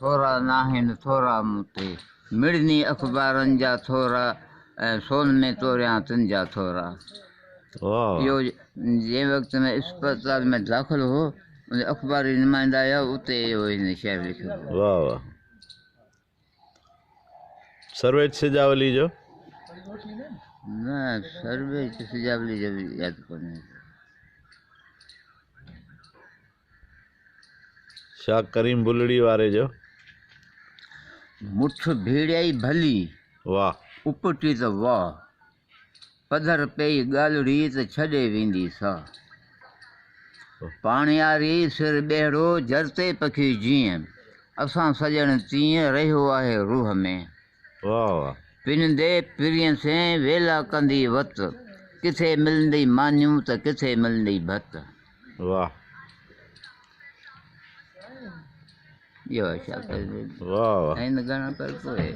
थोरा नाहिनि थोरा मूं ते मिड़नी अख़बारनि जा थोरा ऐं सोन में तोरियां तिन जा थोरा। वाह इहो जंहिं वक़्तु में अस्पताल में दाख़िल हो उन अख़बारी नुमाइंदा आया उते इहो हिन शेर लिखियो हो। वाह वाह सर्वेच सिजावली जो न सर्वे सिजावली जो बि यादि कोन्हे। शाह करीम बुलड़ी वारे जो मुठ भेड़ियाई भली वाह उपटी त वाह पधर पई ॻाल्हिड़ी त छॾे वेंदी साह। पाणियारी सिर ॿेड़ो जरते पखी जीअं असां सॼण तीअं रहियो आहे रूह में। वाह वाह पिनंदे पिरीअ से वेला कंदी वत किथे मिलंदी मानियूं त किथे मिलंदी भत। वाह इहो आहे छा करे वाह वाह ऐं न घणा पर पोइ